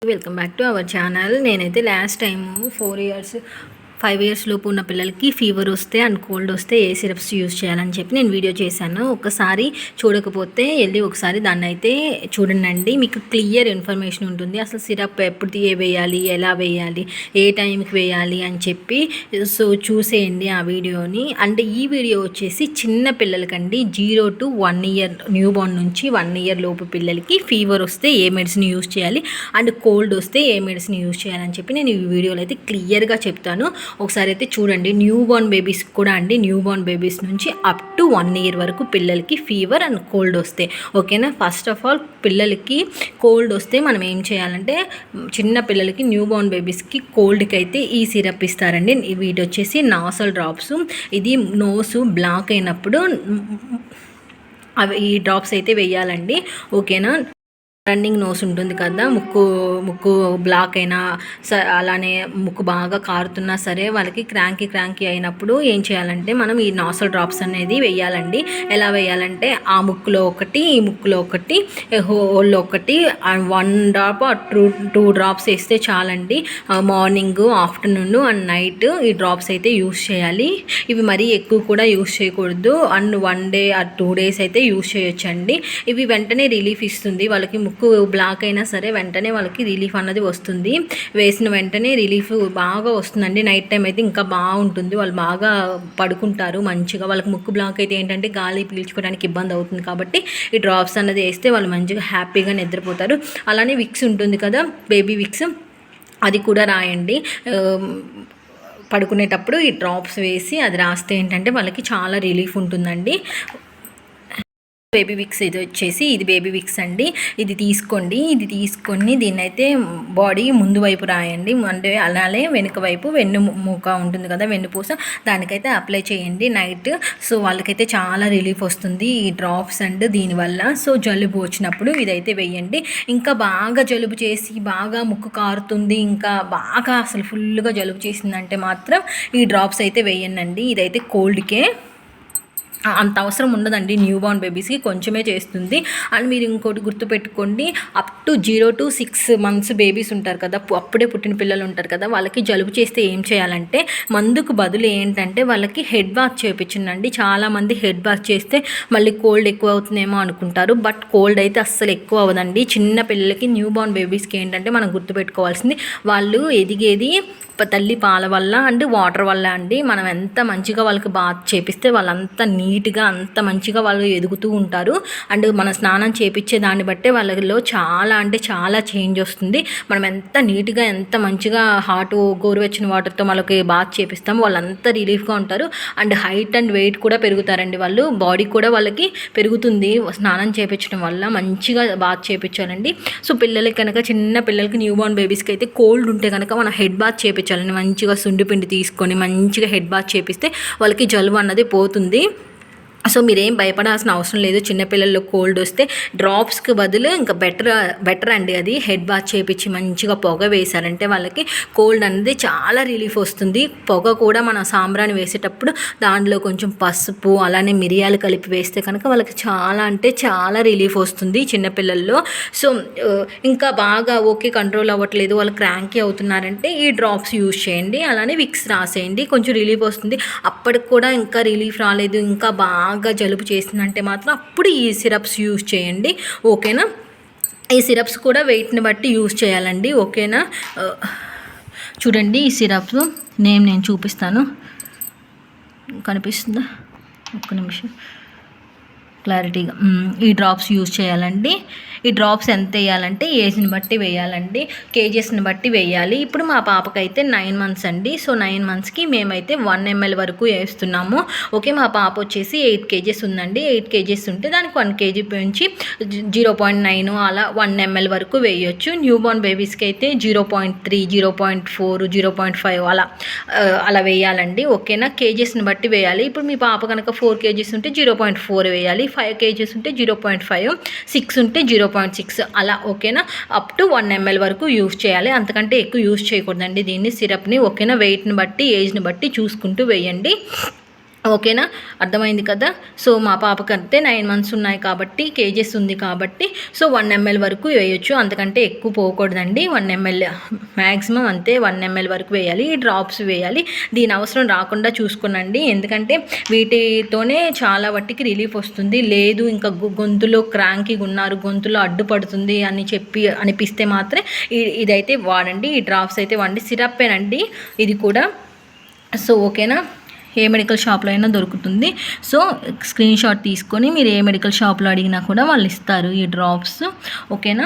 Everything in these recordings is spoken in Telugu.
Welcome back to our channel. నేనైతే లాస్ట్ టైము 5 ఇయర్స్ లోపు ఉన్న పిల్లలకి ఫీవర్ వస్తే అండ్ కోల్డ్ వస్తే ఏ సిరప్స్ యూజ్ చేయాలని చెప్పి నేను వీడియో చేశాను. ఒకసారి చూడకపోతే వెళ్ళి ఒకసారి దాన్ని అయితే చూడండి, మీకు క్లియర్ ఇన్ఫర్మేషన్ ఉంటుంది. అసలు సిరప్ ఎప్పుడు వేయాలి, ఎలా వేయాలి, ఏ టైంకి వేయాలి అని చెప్పి సో చూసేయండి ఆ వీడియోని. అంటే ఈ వీడియో వచ్చేసి చిన్న పిల్లలకండి, 0 to 1 ఇయర్ న్యూ బోర్న్ నుంచి 1 ఇయర్ లోపు పిల్లలకి ఫీవర్ వస్తే ఏ మెడిసిన్ యూజ్ చేయాలి అండ్ కోల్డ్ వస్తే ఏ మెడిసిన్ యూజ్ చేయాలని చెప్పి నేను ఈ వీడియోలో అయితే క్లియర్గా చెప్తాను. ఒకసారి అయితే చూడండి. న్యూ బోర్న్ బేబీస్ కూడా అండి, న్యూ బోర్న్ బేబీస్ నుంచి అప్ టు 1 ఇయర్ వరకు పిల్లలకి ఫీవర్ అండ్ కోల్డ్ వస్తే ఓకేనా. ఫస్ట్ ఆఫ్ ఆల్ పిల్లలకి కోల్డ్ వస్తే మనం ఏం చేయాలంటే, చిన్న పిల్లలకి న్యూ బోర్న్ బేబీస్కి కోల్డ్కి అయితే ఈ సిరప్ ఇస్తారండి. వీటి వచ్చేసి నాసల్ డ్రాప్స్. ఇది నోసు బ్లాక్ అయినప్పుడు అవి ఈ డ్రాప్స్ అయితే వేయాలండి ఓకేనా. రన్నింగ్ నోస్ ఉంటుంది కదా, ముక్కు బ్లాక్ అయినా అలానే ముక్కు బాగా కారుతున్నా సరే వాళ్ళకి క్రాంకీ అయినప్పుడు ఏం చేయాలంటే మనం ఈ నాసల్ డ్రాప్స్ అనేది వేయాలండి. ఎలా వేయాలంటే ఆ ముక్కులో ఒకటి, ఈ ముక్కులో ఒకటి, హోల్లో ఒకటి, 1 డ్రాప్ 2 డ్రాప్స్ వేస్తే చాలండి. మార్నింగ్, ఆఫ్టర్నూన్ అండ్ నైట్ ఈ డ్రాప్స్ అయితే యూస్ చేయాలి. ఇవి మరీ ఎక్కువ కూడా యూస్ చేయకూడదు. అండ్ 1 డే ఆర్ 2 డేస్ అయితే యూస్ చేయొచ్చండి. ఇవి వెంటనే రిలీఫ్ ఇస్తుంది వాళ్ళకి. ముక్కు బ్లాక్ అయినా సరే వెంటనే వాళ్ళకి రిలీఫ్ అన్నది వస్తుంది. వేసిన వెంటనే రిలీఫ్ బాగా వస్తుందండి. నైట్ టైం అయితే ఇంకా బాగుంటుంది. వాళ్ళు బాగా పడుకుంటారు మంచిగా. వాళ్ళకి ముక్కు బ్లాక్ అయితే ఏంటంటే గాలి పీల్చుకోవడానికి ఇబ్బంది అవుతుంది కాబట్టి ఈ డ్రాప్స్ అన్నది వేస్తే వాళ్ళు మంచిగా హ్యాపీగా నిద్రపోతారు. అలానే విక్స్ ఉంటుంది కదా, బేబీ విక్స్, అది కూడా రాయండి. పడుకునేటప్పుడు ఈ డ్రాప్స్ వేసి అది రాస్తే ఏంటంటే వాళ్ళకి చాలా రిలీఫ్ ఉంటుందండి. బేబీ విక్స్ ఇది వచ్చేసి ఇది బేబీ విక్స్ అండి. ఇది తీసుకోండి. ఇది తీసుకొని దీన్నైతే బాడీ ముందు వైపు రాయండి. అంటే అలానే వెనుక వైపు వెన్నుముక ఉంటుంది కదా, వెన్నుపూస, దానికైతే అప్లై చేయండి నైట్. సో వాళ్ళకైతే చాలా రిలీఫ్ వస్తుంది ఈ డ్రాప్స్ అండ్ దీనివల్ల. సో జలుబు వచ్చినప్పుడు ఇదైతే వేయండి. ఇంకా బాగా జలుబు చేసి బాగా ముక్కు కారుతుంది, ఇంకా బాగా అసలు ఫుల్గా జలుబు చేసిందంటే మాత్రం ఈ డ్రాప్స్ అయితే వేయండి. ఇదైతే కోల్డ్కే, అంత అవసరం ఉండదండి. న్యూ బోర్న్ బేబీస్కి కొంచెమే చేస్తుంది. అండ్ మీరు ఇంకోటి గుర్తుపెట్టుకోండి, up to 0 to 6 months babies ఉంటారు కదా, అప్పుడే పుట్టిన పిల్లలు ఉంటారు కదా, వాళ్ళకి జలుబు చేస్తే ఏం చేయాలంటే మందుకు బదులు ఏంటంటే వాళ్ళకి హెడ్ బాత్ చేయించండి. చాలామంది హెడ్ బాత్ చేస్తే మళ్ళీ కోల్డ్ ఎక్కువ అవుతుందేమో అనుకుంటారు. బట్ కోల్డ్ అయితే అస్సలు ఎక్కువ అవ్వదండి. చిన్న పిల్లలకి, న్యూ బోర్న్ బేబీస్కి ఏంటంటే మనం గుర్తుపెట్టుకోవాల్సింది, వాళ్ళు ఎదిగేది తల్లి పాల వల్ల అండ్ వాటర్ వల్ల అండి. మనం ఎంత మంచిగా వాళ్ళకి బాత్ చేపిస్తే వాళ్ళంత నీట్గా అంత మంచిగా వాళ్ళు ఎదుగుతూ ఉంటారు. అండ్ మనం స్నానం చేపించే దాన్ని బట్టే వాళ్ళలో చాలా అంటే చాలా చేంజ్ వస్తుంది. మనం ఎంత నీట్గా ఎంత మంచిగా గోరువెచ్చని వాటర్తో వాళ్ళకి బాత్ చేపిస్తాము, వాళ్ళంతా రిలీఫ్గా ఉంటారు. అండ్ హైట్ అండ్ వెయిట్ కూడా పెరుగుతారండి. వాళ్ళు బాడీ కూడా వాళ్ళకి పెరుగుతుంది స్నానం చేపించడం వల్ల. మంచిగా బాత్ చేపించాలండి. సో పిల్లలకి కనుక, చిన్న పిల్లలకి, న్యూ బోర్న్ బేబీస్కి అయితే కోల్డ్ ఉంటే కనుక మనం హెడ్ బాత్ చేపించాలని మంచిగా సుండిపిండి తీసుకొని మంచిగా హెడ్ బాత్ చేపిస్తే వాళ్ళకి జలుబు అన్నది పోతుంది. సో మీరేం భయపడాల్సిన అవసరం లేదు. చిన్నపిల్లల్లో కోల్డ్ వస్తే డ్రాప్స్కి బదులు ఇంకా బెటర్ అండి. అది హెడ్ బాత్ చేపించి మంచిగా పొగ వేశారంటే వాళ్ళకి కోల్డ్ అనేది చాలా రిలీఫ్ వస్తుంది. పొగ కూడా మనం సాంబ్రాణి వేసేటప్పుడు దాంట్లో కొంచెం పసుపు అలానే మిరియాలు కలిపి వేస్తే కనుక వాళ్ళకి చాలా అంటే చాలా రిలీఫ్ వస్తుంది చిన్నపిల్లల్లో. సో ఇంకా బాగా ఓకే కంట్రోల్ అవ్వట్లేదు, వాళ్ళు క్రాంకీ అవుతున్నారంటే ఈ డ్రాప్స్ యూజ్ చేయండి. అలానే విక్స్ రాసేయండి, కొంచెం రిలీఫ్ వస్తుంది. అప్పటికి కూడా ఇంకా రిలీఫ్ రాలేదు, ఇంకా బాగా జలుబు చేసిందంటే మాత్రం అప్పుడు ఈ సిరప్స్ యూజ్ చేయండి ఓకేనా. ఈ సిరప్స్ కూడా వెయిట్ని బట్టి యూజ్ చేయాలండి ఓకేనా. చూడండి ఈ సిరప్స్ నేను చూపిస్తాను, కనిపిస్తుందా? ఒక్క నిమిషం క్లారిటీగా. ఈ డ్రాప్స్ యూజ్ చేయాలండి. ఈ డ్రాప్స్ ఎంత వేయాలంటే ఏజ్ని బట్టి వేయాలండి, కేజెస్ని బట్టి వేయాలి. ఇప్పుడు మా పాపకైతే 9 months అండి. సో 9 monthsకి మేమైతే 1 ml వరకు వేస్తున్నాము ఓకే. మా పాప వచ్చేసి 8 kgs ఉందండి. 8 kgs ఉంటే దానికి 1 kg నుంచి 0.9 అలా 1 ml వరకు వేయొచ్చు. న్యూ బోర్న్ బేబీస్కి అయితే 0.3, 0.4, 0.5 అలా వేయాలండి ఓకేనా. కేజెస్ని బట్టి వేయాలి. ఇప్పుడు మీ పాప కనుక 4 kgs ఉంటే 0.4 వేయాలి, 5 kgs ఉంటే 0.5, 6 ఉంటే 0.6 అలా ఓకేనా. అప్ టు 1 ml వరకు యూజ్ చేయాలి, అంతకంటే ఎక్కువ యూజ్ చేయకూడదండి దీన్ని సిరప్ని ఓకేనా. వెయిట్ని బట్టి ఏజ్ని బట్టి చూసుకుంటూ వేయండి. ఓకేనా, అర్థమైంది కదా. సో మా పాపకంటే 9 మంత్స్ ఉన్నాయి కాబట్టి కేజెస్ ఉంది కాబట్టి సో 1 ml వరకు వేయొచ్చు, అంతకంటే ఎక్కువ పోకూడదండి. 1 ml మ్యాక్సిమం అంతే, 1 ml వరకు వేయాలి. ఈ డ్రాప్స్ వేయాలి, దీని అవసరం రాకుండా చూసుకోనండి, ఎందుకంటే వీటితోనే చాలా వాటికి రిలీఫ్ వస్తుంది. లేదు ఇంకా గొంతులో క్రాంకీగా ఉన్నారు, గొంతులో అడ్డుపడుతుంది అని చెప్పి అనిపిస్తే మాత్రం ఇదైతే వాడండి, ఈ డ్రాప్స్ అయితే వాడండి. సిరప్పేనండి ఇది కూడా. సో ఓకేనా, ఏ మెడికల్ షాప్లో అయినా దొరుకుతుంది. సో స్క్రీన్ షాట్ తీసుకొని మీరు ఏ మెడికల్ షాప్లో అడిగినా కూడా వాళ్ళు ఇస్తారు ఈ డ్రాప్స్. ఓకేనా,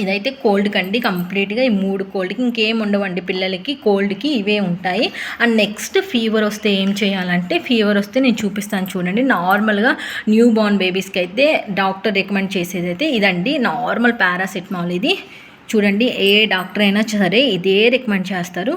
ఇదైతే కోల్డ్కి అండి, కంప్లీట్గా ఈ 3 కోల్డ్కి, ఇంకేం ఉండవండి పిల్లలకి, కోల్డ్కి ఇవే ఉంటాయి. అండ్ నెక్స్ట్ ఫీవర్ వస్తే ఏం చేయాలంటే, ఫీవర్ వస్తే నేను చూపిస్తాను చూడండి. నార్మల్గా న్యూ బోర్న్ బేబీస్కి అయితే డాక్టర్ రికమెండ్ చేసేది అయితే ఇదండి, నార్మల్ పారాసిటమాల్. ఇది చూడండి, ఏ డాక్టర్ అయినా సరే ఇదే రికమెండ్ చేస్తారు.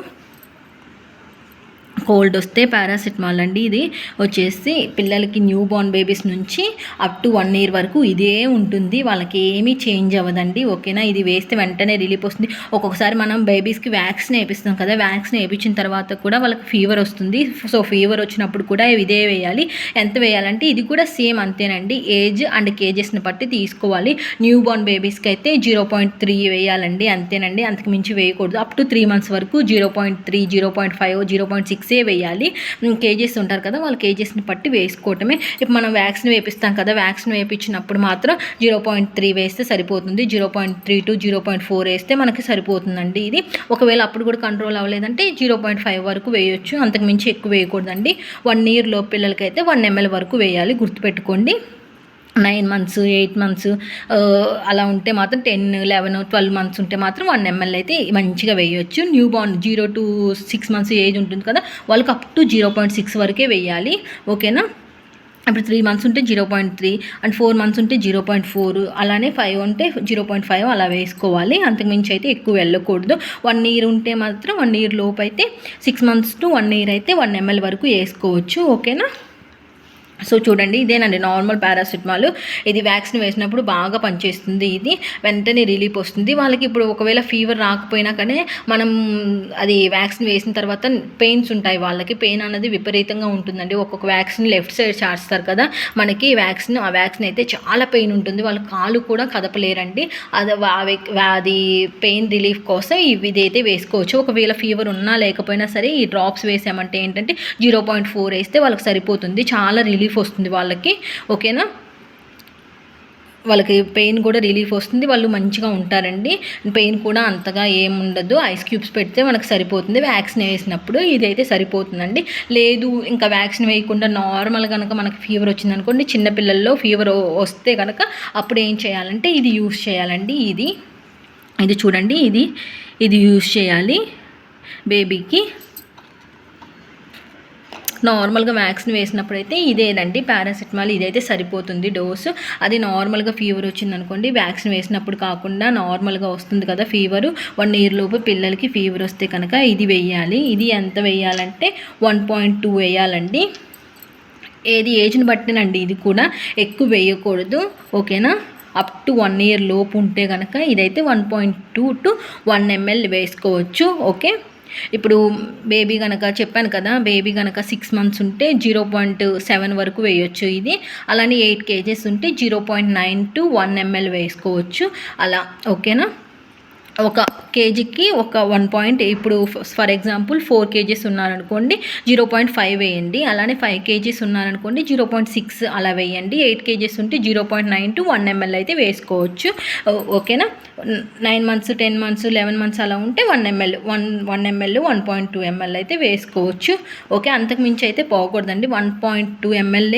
కోల్డ్ వస్తే పారాసిటమాల్ అండి. ఇది వచ్చేసి పిల్లలకి న్యూ బోర్న్ బేబీస్ నుంచి అప్ టు 1 year వరకు ఇదే ఉంటుంది, వాళ్ళకి ఏమీ చేంజ్ అవ్వదండి. ఓకేనా, ఇది వేస్తే వెంటనే రిలీఫ్ వస్తుంది. ఒక్కొక్కసారి మనం బేబీస్కి వ్యాక్సిన్ వేపిస్తాం కదా, వ్యాక్సిన్ వేయించిన తర్వాత కూడా వాళ్ళకి ఫీవర్ వస్తుంది. సో ఫీవర్ వచ్చినప్పుడు కూడా ఇదే వేయాలి. ఎంత వేయాలంటే ఇది కూడా సేమ్ అంతేనండి, ఏజ్ అండ్ కేజెస్ని బట్టి తీసుకోవాలి. న్యూ బోర్న్ బేబీస్కి అయితే 0.3 వేయాలండి, అంతేనండి, అంతకు మించి వేయకూడదు. అప్ టు 3 months వరకు 0.3, 0.5, 0.6 వేయాలి. కేజెస్ ఉంటారు కదా, వాళ్ళ కేజెస్ని బట్టి వేసుకోవటమే. ఇప్పుడు మనం వ్యాక్సిన్ వేపిస్తాం కదా, వ్యాక్సిన్ వేయించినప్పుడు మాత్రం 0.3 వేస్తే సరిపోతుంది, 0.3 to 0.4 వేస్తే మనకి సరిపోతుందండి. ఇది ఒకవేళ అప్పుడు కూడా కంట్రోల్ అవ్వలేదంటే 0.5 వరకు వేయొచ్చు, అంతకు మించి ఎక్కువ వేయకూడదండి. 1 year లోపు పిల్లలకైతే 1 ml వరకు వేయాలి, గుర్తుపెట్టుకోండి. 9 months, 8 months అలా ఉంటే మాత్రం 10, 11, 12 months ఉంటే మాత్రం 1 ml అయితే మంచిగా వేయొచ్చు. New Born 0 to 6 months age ఉంటుంది కదా, వాళ్ళకి అప్ టు 0.6 వరకే వేయాలి. ఓకేనా, ఇప్పుడు 3 months ఉంటే 0.3 అండ్ 4 months ఉంటే 0.4, అలానే 5 ఉంటే 0.5 అలా వేసుకోవాలి, అంతకుమించి అయితే ఎక్కువ వెళ్ళకూడదు. 1 year ఉంటే మాత్రం 1 year లోపు అయితే 6 months to 1 year అయితే 1 ml వరకు వేసుకోవచ్చు. ఓకేనా, సో చూడండి, ఇదేనండి నార్మల్ పారాసిటమాల్. ఇది వ్యాక్సిన్ వేసినప్పుడు బాగా పనిచేస్తుంది, ఇది వెంటనే రిలీఫ్ వస్తుంది వాళ్ళకి. ఇప్పుడు ఒకవేళ ఫీవర్ రాకపోయినా కానీ మనం అది వ్యాక్సిన్ వేసిన తర్వాత పెయిన్స్ ఉంటాయి వాళ్ళకి, పెయిన్ అనేది విపరీతంగా ఉంటుందండి. ఒక్కొక్క వ్యాక్సిన్ లెఫ్ట్ సైడ్ చాస్తారు కదా మనకి వ్యాక్సిన్, ఆ వ్యాక్సిన్ అయితే చాలా పెయిన్ ఉంటుంది, వాళ్ళ కాలు కూడా కదపలేరండి. అది పెయిన్ రిలీఫ్ కోసం ఇదైతే వేసుకోవచ్చు. ఒకవేళ ఫీవర్ ఉన్నా లేకపోయినా సరే ఈ డ్రాప్స్ వేసామంటే ఏంటంటే 0.4 వేస్తే వాళ్ళకి సరిపోతుంది, చాలా రిలీఫ్ వస్తుంది వాళ్ళకి. ఓకేనా, వాళ్ళకి పెయిన్ కూడా రిలీఫ్ వస్తుంది, వాళ్ళు మంచిగా ఉంటారండి. పెయిన్ కూడా అంతగా ఏముండదు, ఐస్ క్యూబ్స్ పెడితే మనకు సరిపోతుంది వ్యాక్సిన్ వేసినప్పుడు, ఇదైతే సరిపోతుందండి. లేదు ఇంకా వ్యాక్సిన్ వేయకుండా నార్మల్ కనుక మనకి ఫీవర్ వచ్చిందనుకోండి, చిన్నపిల్లల్లో ఫీవర్ వస్తే కనుక అప్పుడు ఏం చేయాలంటే ఇది యూస్ చేయాలండి. ఇది చూడండి, ఇది యూస్ చేయాలి బేబీకి. నార్మల్గా వ్యాక్సిన్ వేసినప్పుడు అయితే ఇదేనండి పారాసిటమాల్, ఇదైతే సరిపోతుంది డోసు. అది నార్మల్గా ఫీవర్ వచ్చిందనుకోండి, వ్యాక్సిన్ వేసినప్పుడు కాకుండా నార్మల్గా వస్తుంది కదా ఫీవర్, 1 year లోపు పిల్లలకి ఫీవర్ వస్తే కనుక ఇది వేయాలి. ఇది ఎంత వేయాలంటే 1.2 వేయాలండి. ఏది ఏజ్ని బట్టినండి, ఇది కూడా ఎక్కువ వేయకూడదు. ఓకేనా, అప్ టు 1 year లోపు ఉంటే కనుక ఇదైతే 1.2 to 1 ml వేసుకోవచ్చు. ఓకే, ఇప్పుడు బేబీ కనుక చెప్పాను కదా, బేబీ కనుక 6 months ఉంటే 0.7 వరకు వేయొచ్చు ఇది. అలానే 8 kgs ఉంటే 0.9 to 1 ml వేసుకోవచ్చు అలా. ఓకేనా, ఒక కేజీకి ఒక 1 ఇప్పుడు ఫర్ ఎగ్జాంపుల్ 4 kgs ఉన్నారనుకోండి 0.5 వేయండి. అలానే 5 kgs ఉన్నారనుకోండి 0.6 అలా వేయండి. 8 kgs ఉంటే 0.9 to 1 ml అయితే వేసుకోవచ్చు. ఓకేనా, 9 months, 10 months, 11 months అలా ఉంటే 1 ml, 1.2 ml అయితే వేసుకోవచ్చు. ఓకే, అంతకు మించి అయితే పోకూడదండి, 1.2 ml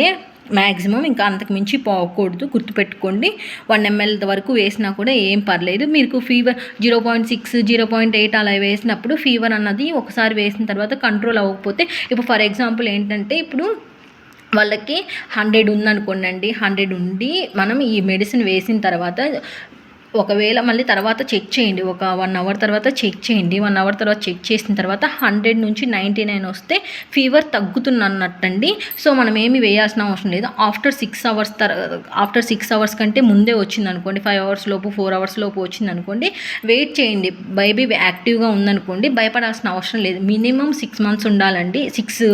మ్యాక్సిమం, ఇంకా అంతకు మించి పోకూడదు, గుర్తుపెట్టుకోండి. 1 ml వరకు వేసినా కూడా ఏం పర్లేదు. మీకు ఫీవర్ 0.6, 0.8 అలా వేసినప్పుడు ఫీవర్ అన్నది ఒకసారి వేసిన తర్వాత కంట్రోల్ అవ్వకపోతే, ఇప్పుడు ఫర్ ఎగ్జాంపుల్ ఏంటంటే ఇప్పుడు వాళ్ళకి 100 ఉందనుకోండి, 100 ఉండి మనం ఈ మెడిసిన్ వేసిన తర్వాత ఒకవేళ మళ్ళీ తర్వాత చెక్ చేయండి, ఒక 1 అవర్ తర్వాత చెక్ చేయండి. 1 అవర్ తర్వాత చెక్ చేసిన తర్వాత 100 నుంచి 99 వస్తే ఫీవర్ తగ్గుతున్నట్టండి. సో మనం ఏమి వేయాల్సిన అవసరం లేదు. ఆఫ్టర్ 6 అవర్స్ కంటే ముందే వచ్చిందనుకోండి, 5 అవర్స్ లోపు 4 అవర్స్ లోపు వచ్చిందనుకోండి, వెయిట్ చేయండి. బేబీ యాక్టివ్గా ఉందనుకోండి, భయపడాల్సిన అవసరం లేదు. మినిమం 6 మంత్స్ ఉండాలండి, 6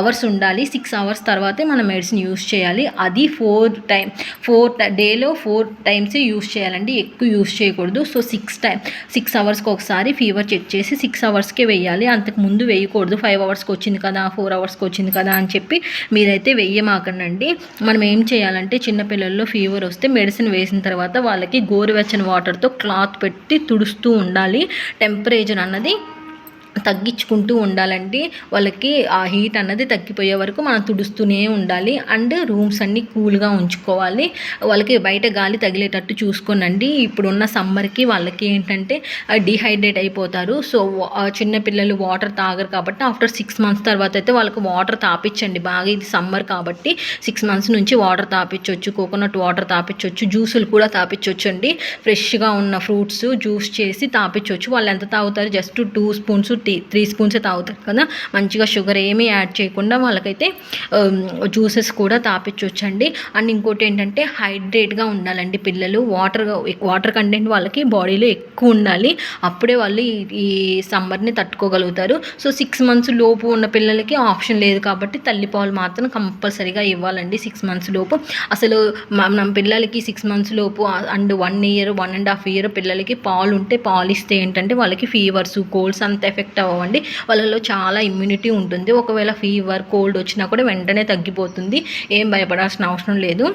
అవర్స్ ఉండాలి. 6 అవర్స్ తర్వాతే మనం మెడిసిన్ యూస్ చేయాలి. అది 4 డేలో 4 టైమ్స్ యూస్ చేయాలండి, ఎక్కువ యూస్ చేయకూడదు. సో 6 అవర్స్కి ఒకసారి ఫీవర్ చెక్ చేసి 6 అవర్స్కే వేయాలి, అంతకు ముందు వేయకూడదు. 5 అవర్స్కి వచ్చింది కదా, 4 అవర్స్కి వచ్చింది కదా అని చెప్పి మీరైతే వేయమాకండి. మనం ఏం చేయాలంటే చిన్నపిల్లల్లో ఫీవర్ వస్తే మెడిసిన్ వేసిన తర్వాత వాళ్ళకి గోరువెచ్చని వాటర్తో క్లాత్ పెట్టి తుడుస్తూ ఉండాలి. టెంపరేచర్ అన్నది తగ్గించుకుంటూ ఉండాలండి. వాళ్ళకి ఆ హీట్ అన్నది తగ్గిపోయే వరకు మనం తుడుస్తూనే ఉండాలి. అండ్ రూమ్స్ అన్నీ కూల్గా ఉంచుకోవాలి. వాళ్ళకి బయట గాలి తగిలేటట్టు చూసుకోనండి. ఇప్పుడున్న సమ్మర్కి వాళ్ళకి ఏంటంటే డిహైడ్రేట్ అయిపోతారు. సో చిన్నపిల్లలు వాటర్ తాగరు కాబట్టి ఆఫ్టర్ 6 మంత్స్ తర్వాత అయితే వాళ్ళకి వాటర్ తాపించండి బాగా. ఇది సమ్మర్ కాబట్టి 6 మంత్స్ నుంచి వాటర్ తాపించవచ్చు, కోకోనట్ వాటర్ తాపించవచ్చు, జ్యూసులు కూడా తాపించవచ్చు అండి. ఫ్రెష్గా ఉన్న ఫ్రూట్స్ జ్యూస్ చేసి తాపించవచ్చు. వాళ్ళు ఎంత తాగుతారు, జస్ట్ 2 స్పూన్స్ 3 స్పూన్స్ తాగుతారు కదా, మంచిగా షుగర్ ఏమీ యాడ్ చేయకుండా వాళ్ళకైతే జ్యూసెస్ కూడా తాపించవచ్చండి. అండ్ ఇంకోటి ఏంటంటే హైడ్రేట్గా ఉండాలండి పిల్లలు. వాటర్ కంటెంట్ వాళ్ళకి బాడీలో ఎక్కువ ఉండాలి, అప్పుడే వాళ్ళు ఈ సమ్మర్ని తట్టుకోగలుగుతారు. సో 6 మంత్స్ లోపు ఉన్న పిల్లలకి ఆప్షన్ లేదు కాబట్టి తల్లిపాలు మాత్రం కంపల్సరీగా ఇవ్వాలండి 6 మంత్స్ లోపు. అసలు మన పిల్లలకి 6 మంత్స్ లోపు అండ్ 1 ఇయర్ 1.5 ఇయర్ పిల్లలకి పాలు ఉంటే పాలు ఇస్తే ఏంటంటే వాళ్ళకి ఫీవర్స్ కోల్డ్స్ అంత ఎఫెక్ట్ అవ్వండి. వాళ్ళలో చాలా ఇమ్యూనిటీ ఉంటుంది. ఒకవేళ ఫీవర్ కోల్డ్ వచ్చినా కూడా వెంటనే తగ్గిపోతుంది, ఏం భయపడాల్సిన అవసరం లేదు.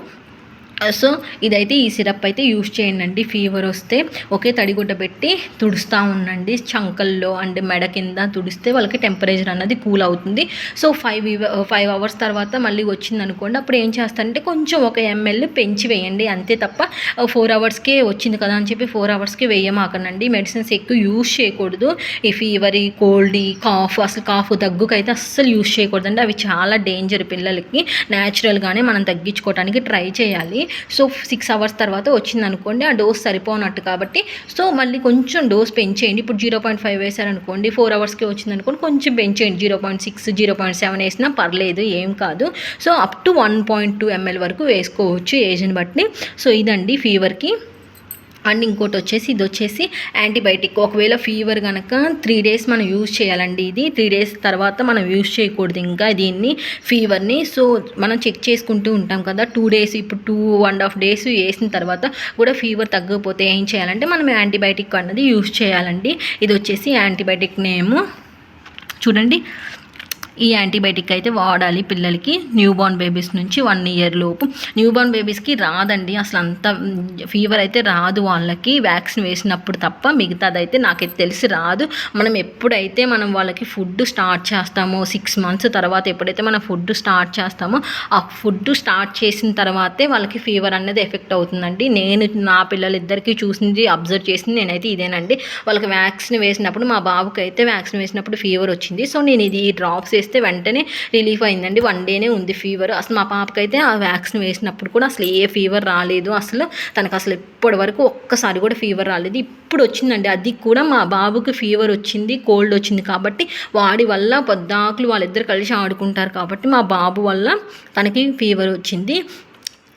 సో ఇదైతే ఈ సిరప్ అయితే యూస్ చేయండి. ఫీవర్ వస్తే ఒకే తడిగుడ్డ పెట్టి తుడుస్తూ ఉండండి, చంకల్లో అండ్ మెడ కింద తుడిస్తే వాళ్ళకి టెంపరేచర్ అన్నది కూల్ అవుతుంది. సో 5 అవర్స్ తర్వాత మళ్ళీ వచ్చిందనుకోండి, అప్పుడు ఏం చేస్తారంటే కొంచెం 1 ml పెంచి వేయండి, అంతే తప్ప 4 అవర్స్కే వచ్చింది కదా అని చెప్పి 4 అవర్స్కి వేయమాకనండి. మెడిసిన్స్ ఎక్కువ యూస్ చేయకూడదు. ఈ ఫీవర్, ఈ కోల్డ్, ఈ కాఫ్, అసలు కాఫ్ దగ్గుకైతే అస్సలు యూస్ చేయకూడదండి. అవి చాలా డేంజర్ పిల్లలకి. న్యాచురల్గానే మనం తగ్గించుకోవడానికి ట్రై చేయాలి. సో 6 అవర్స్ తర్వాత వచ్చిందనుకోండి, ఆ డోస్ సరిపోనట్టు కాబట్టి సో మళ్ళీ కొంచెం డోస్ పెంచేయండి. ఇప్పుడు 0.5 వేసారనుకోండి, 4 అవర్స్కి వచ్చిందనుకోండి, కొంచెం పెంచేయండి. 0.6 0.7 వేసినా పర్లేదు, ఏం కాదు. సో అప్ టు 1.2 ml వరకు వేసుకోవచ్చు ఏజ్ని బట్టి. సో ఇదండి ఫీవర్కి. అండ్ ఇంకోటి వచ్చేసి ఇది వచ్చేసి యాంటీబయాటిక్. ఒకవేళ ఫీవర్ కనుక 3 డేస్ మనం యూజ్ చేయాలండి. ఇది 3 డేస్ తర్వాత మనం యూజ్ చేయకూడదు ఇంకా దీన్ని, ఫీవర్ని. సో మనం చెక్ చేసుకుంటూ ఉంటాం కదా 2 డేస్, ఇప్పుడు 2.5 డేస్ వేసిన తర్వాత కూడా ఫీవర్ తగ్గకపోతే ఏం చేయాలంటే మనం యాంటీబయాటిక్ అన్నది యూజ్ చేయాలండి. ఇది వచ్చేసి యాంటీబయాటిక్ నేము చూడండి. ఈ యాంటీబయాటిక్ అయితే వాడాలి పిల్లలకి న్యూబార్న్ బేబీస్ నుంచి 1 ఇయర్ లోపు. న్యూబార్న్ బేబీస్కి రాదండి అసలు, అంత ఫీవర్ అయితే రాదు వాళ్ళకి వ్యాక్సిన్ వేసినప్పుడు తప్ప, మిగతాదైతే నాకైతే తెలిసి రాదు. మనం ఎప్పుడైతే వాళ్ళకి ఫుడ్ స్టార్ట్ చేస్తామో 6 మంత్స్ తర్వాత ఎప్పుడైతే మనం ఫుడ్ స్టార్ట్ చేస్తామో ఆ ఫుడ్ స్టార్ట్ చేసిన తర్వాతే వాళ్ళకి ఫీవర్ అనేది ఎఫెక్ట్ అవుతుందండి. నేను నా పిల్లలిద్దరికీ చూసింది అబ్జర్వ్ చేసింది నేనైతే ఇదేనండి. వాళ్ళకి వ్యాక్సిన్ వేసినప్పుడు, మా బాబుకి అయితే వ్యాక్సిన్ వేసినప్పుడు ఫీవర్ వచ్చింది. సో నేను ఇది డ్రాప్స్ వేస్తే వెంటనే రిలీఫ్ అయిందండి. 1 డేనే ఉంది ఫీవర్. అసలు మా పాపకైతే ఆ వ్యాక్సిన్ వేసినప్పుడు కూడా అసలు ఏ ఫీవర్ రాలేదు. అసలు తనకు అసలు ఇప్పటి వరకు ఒక్కసారి కూడా ఫీవర్ రాలేదు. ఇప్పుడు వచ్చిందండి, అది కూడా మా బాబుకి ఫీవర్ వచ్చింది, కోల్డ్ వచ్చింది కాబట్టి వాడి వల్ల పొద్దాకులు వాళ్ళిద్దరు కలిసి ఆడుకుంటారు కాబట్టి మా బాబు వల్ల తనకి ఫీవర్ వచ్చింది,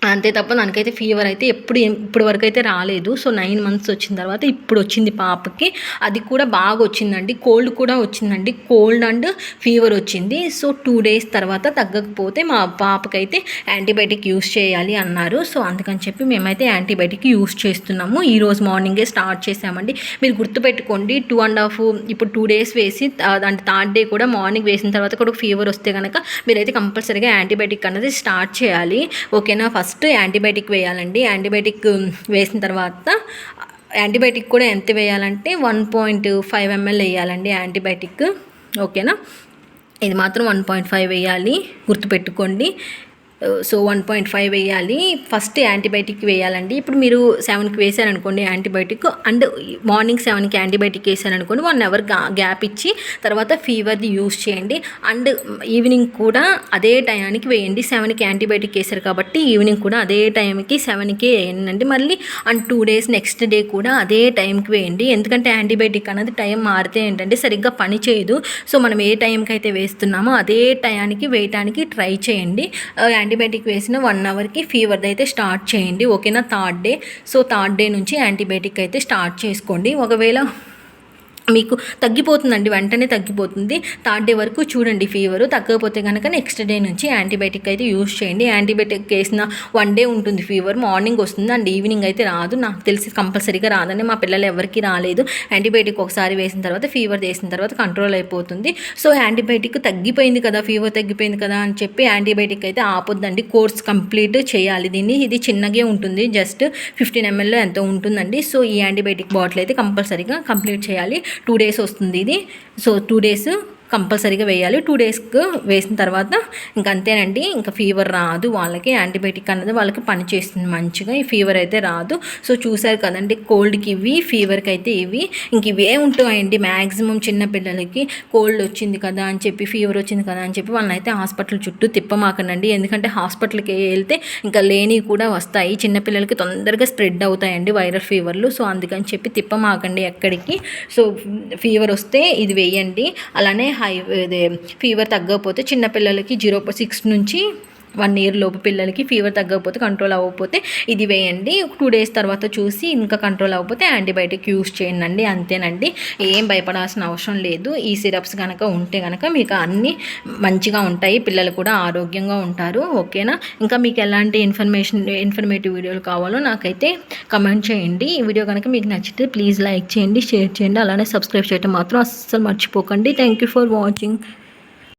అంతే తప్ప దానికైతే ఫీవర్ అయితే ఇప్పుడు వరకు అయితే రాలేదు. సో 9 మంత్స్ వచ్చిన తర్వాత ఇప్పుడు వచ్చింది పాపకి, అది కూడా బాగా వచ్చిందండి. కోల్డ్ కూడా వచ్చిందండి, కోల్డ్ అండ్ ఫీవర్ వచ్చింది. సో 2 డేస్ తర్వాత తగ్గకపోతే మా పాపకైతే యాంటీబయాటిక్ యూస్ చేయాలి అన్నారు. సో అందుకని చెప్పి మేమైతే యాంటీబయాటిక్ యూస్ చేస్తున్నాము. ఈరోజు మార్నింగే స్టార్ట్ చేసామండి. మీరు గుర్తుపెట్టుకోండి, 2.5 ఇప్పుడు 2 డేస్ వేసి అంటే 3rd డే కూడా మార్నింగ్ వేసిన తర్వాత కూడా ఫీవర్ వస్తే కనుక మీరైతే కంపల్సరీగా యాంటీబయాటిక్ అనేది స్టార్ట్ చేయాలి, ఓకేనా. ఫస్ట్ యాంటీబయాటిక్ వేయాలండి. యాంటీబయాటిక్ వేసిన తర్వాత యాంటీబయాటిక్ కూడా ఎంత వేయాలంటే 1.5 ml వేయాలండి యాంటీబయాటిక్, ఓకేనా. ఇది మాత్రం 1.5 వేయాలి, గుర్తుపెట్టుకోండి. సో 1.5 వేయాలి. ఫస్ట్ యాంటీబయాటిక్ వేయాలండి. ఇప్పుడు మీరు 7కి వేసారనుకోండి యాంటీబయాటిక్, అండ్ మార్నింగ్ 7కి యాంటీబయాటిక్ వేసారనుకోండి 1 అవర్ గ్యాప్ ఇచ్చి తర్వాత ఫీవర్ది యూస్ చేయండి. అండ్ ఈవినింగ్ కూడా అదే టయానికి వేయండి. 7కి యాంటీబయాటిక్ వేసారు కాబట్టి ఈవినింగ్ కూడా అదే టైంకి 7కే వేయండి. మళ్ళీ అండ్ 2 డేస్ నెక్స్ట్ డే కూడా అదే టైంకి వేయండి. ఎందుకంటే యాంటీబయాటిక్ అనేది టైం మారితే ఏంటంటే సరిగ్గా పని చేయదు. సో మనం ఏ టైంకి అయితే వేస్తున్నామో అదే టయానికి వేయటానికి ట్రై చేయండి. యాంటీబయాటిక్ వేసిన 1 అవర్కి ఫీవర్ది అయితే స్టార్ట్ చేయండి. ఓకేనా? Third day. So third day నుంచి యాంటీబయాటిక్ అయితే స్టార్ట్ చేసుకోండి. ఒకవేళ మీకు తగ్గిపోతుందండి, వెంటనే తగ్గిపోతుంది. థర్డ్ డే వరకు చూడండి. ఫీవరు తగ్గకపోతే కనుక నెక్స్ట్ డే నుంచి యాంటీబయాటిక్ అయితే యూస్ చేయండి. యాంటీబయాటిక్ వేసిన 1 డే ఉంటుంది ఫీవర్, మార్నింగ్ వస్తుంది అండ్ ఈవినింగ్ అయితే రాదు. నాకు తెలిసి కంపల్సరీగా రాదండి, మా పిల్లలు ఎవరికి రాలేదు. యాంటీబయాటిక్ ఒకసారి వేసిన తర్వాత ఫీవర్ వేసిన తర్వాత కంట్రోల్ అయిపోతుంది. సో యాంటీబయాటిక్ తగ్గిపోయింది కదా, ఫీవర్ తగ్గిపోయింది కదా అని చెప్పి యాంటీబయాటిక్ అయితే ఆపొద్దండి. కోర్స్ కంప్లీట్ చేయాలి దీన్ని. ఇది చిన్నగే ఉంటుంది, జస్ట్ 15 ml ఎంతో ఉంటుందండి. సో ఈ యాంటీబయాటిక్ బాటిల్ అయితే కంపల్సరీగా కంప్లీట్ చేయాలి. 2 డేస్ వస్తుంది ఇది. సో 2 డేస్ కంపల్సరీగా వేయాలి. 2 డేస్కి వేసిన తర్వాత ఇంక అంతేనండి. ఇంకా ఫీవర్ రాదు వాళ్ళకి. యాంటీబయాటిక్ అన్నది వాళ్ళకి పనిచేస్తుంది మంచిగా. ఈ ఫీవర్ అయితే రాదు. సో చూసారు కదండి, కోల్డ్కి ఇవి, ఫీవర్కి అయితే ఇవి. ఇంక ఇవే ఉంటాయండి మ్యాక్సిమం. చిన్నపిల్లలకి కోల్డ్ వచ్చింది కదా అని చెప్పి, ఫీవర్ వచ్చింది కదా అని చెప్పి వాళ్ళని అయితే హాస్పిటల్ చుట్టూ తిప్పమాకండి. ఎందుకంటే హాస్పిటల్కి వెళ్తే ఇంకా లేనివి కూడా వస్తాయి. చిన్నపిల్లలకి తొందరగా స్ప్రెడ్ అవుతాయండి వైరల్ ఫీవర్లు. సో అందుకని చెప్పి తిప్పమాకండి ఎక్కడికి. సో ఫీవర్ వస్తే ఇది వేయండి. అలానే ఫీవర్ తగ్గకపోతే చిన్నపిల్లలకి 0.6 నుంచి 1 year లోపు పిల్లలకి ఫీవర్ తగ్గకపోతే, కంట్రోల్ అవ్వకపోతే ఇది వేయండి. 2 డేస్ తర్వాత చూసి ఇంకా కంట్రోల్ అవ్వకపోతే యాంటీబయాటిక్ యూస్ చేయండి. అంతేనండి, ఏం భయపడాల్సిన అవసరం లేదు. ఈ సిరప్స్ కనుక ఉంటే కనుక మీకు అన్నీ మంచిగా ఉంటాయి, పిల్లలు కూడా ఆరోగ్యంగా ఉంటారు. ఓకేనా? ఇంకా మీకు ఎలాంటి ఇన్ఫర్మేటివ్ వీడియోలు కావాలో నాకైతే కమెంట్ చేయండి. ఈ వీడియో కనుక మీకు నచ్చితే ప్లీజ్ లైక్ చేయండి, షేర్ చేయండి, అలానే సబ్స్క్రైబ్ చేయడం మాత్రం అస్సలు మర్చిపోకండి. Thank you for watching.